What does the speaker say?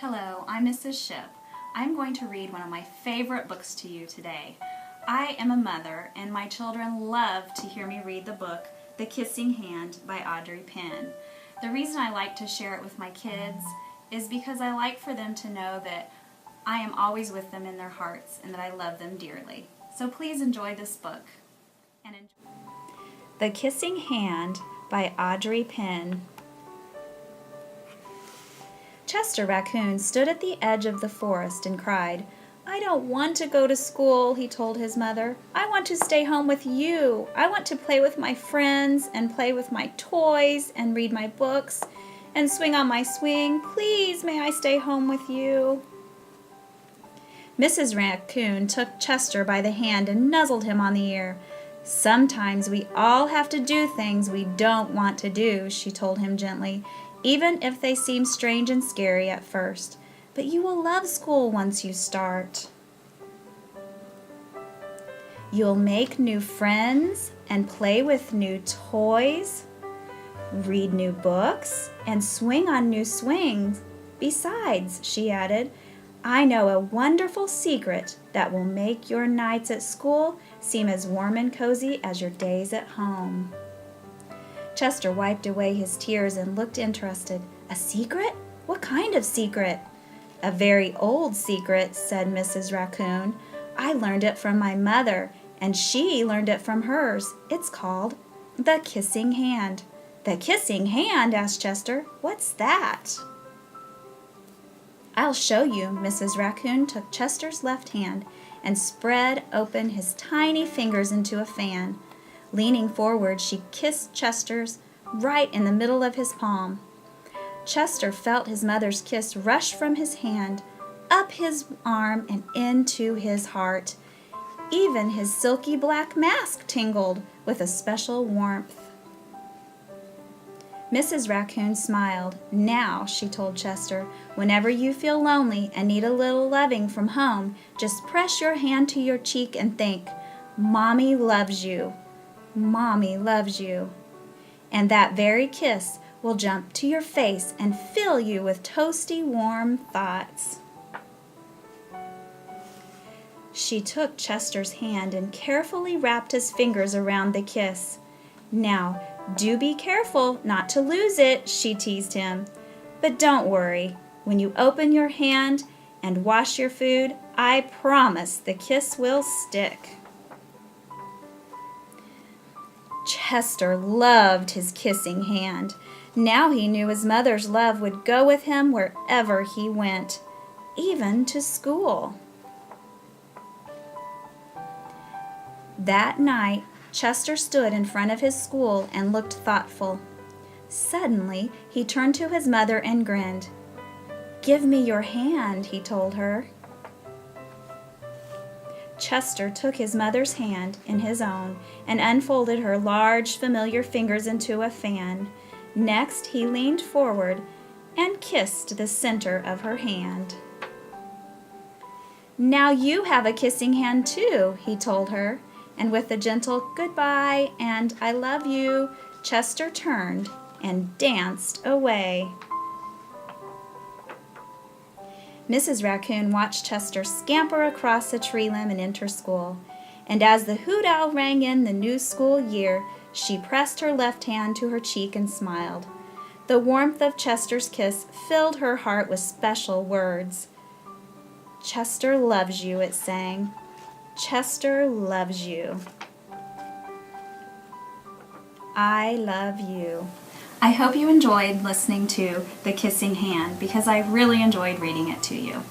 Hello, I'm Mrs. Shipp. I'm going to read one of my favorite books to you today. I am a mother, and my children love to hear me read the book, The Kissing Hand by Audrey Penn. The reason I like to share it with my kids is because I like for them to know that I am always with them in their hearts and that I love them dearly. So please enjoy this book. The Kissing Hand by Audrey Penn. Chester Raccoon stood at the edge of the forest and cried, "I don't want to go to school," he told his mother. "I want to stay home with you. I want to play with my friends and play with my toys and read my books and swing on my swing. Please, may I stay home with you?" Mrs. Raccoon took Chester by the hand and nuzzled him on the ear. "Sometimes we all have to do things we don't want to do," she told him gently, "even if they seem strange and scary at first. But you will love school once you start. You'll make new friends and play with new toys, read new books, and swing on new swings. Besides," she added, "I know a wonderful secret that will make your nights at school seem as warm and cozy as your days at home." Chester wiped away his tears and looked interested. "A secret? What kind of secret?" "A very old secret," said Mrs. Raccoon. "I learned it from my mother, and she learned it from hers. It's called the Kissing Hand." "The Kissing Hand?" asked Chester. "What's that?" "I'll show you." Mrs. Raccoon took Chester's left hand and spread open his tiny fingers into a fan. Leaning forward, she kissed Chester's right in the middle of his palm. Chester felt his mother's kiss rush from his hand, up his arm, and into his heart. Even his silky black mask tingled with a special warmth. Mrs. Raccoon smiled. "Now," she told Chester, "whenever you feel lonely and need a little loving from home, just press your hand to your cheek and think, 'Mommy loves you. Mommy loves you.' And that very kiss will jump to your face and fill you with toasty, warm thoughts." She took Chester's hand and carefully wrapped his fingers around the kiss. "Now, do be careful not to lose it," she teased him. "But don't worry. When you open your hand and wash your food, I promise the kiss will stick." Chester loved his kissing hand. Now he knew his mother's love would go with him wherever he went, even to school. That night, Chester stood in front of his school and looked thoughtful. Suddenly, he turned to his mother and grinned. "Give me your hand," he told her. Chester took his mother's hand in his own and unfolded her large, familiar fingers into a fan. Next, he leaned forward and kissed the center of her hand. "Now you have a kissing hand too," he told her, and with a gentle "goodbye" and "I love you," Chester turned and danced away. Mrs. Raccoon watched Chester scamper across a tree limb and enter school, and as the hoot owl rang in the new school year, she pressed her left hand to her cheek and smiled. The warmth of Chester's kiss filled her heart with special words. "Chester loves you," it sang. "Chester loves you. I love you." I hope you enjoyed listening to The Kissing Hand because I really enjoyed reading it to you.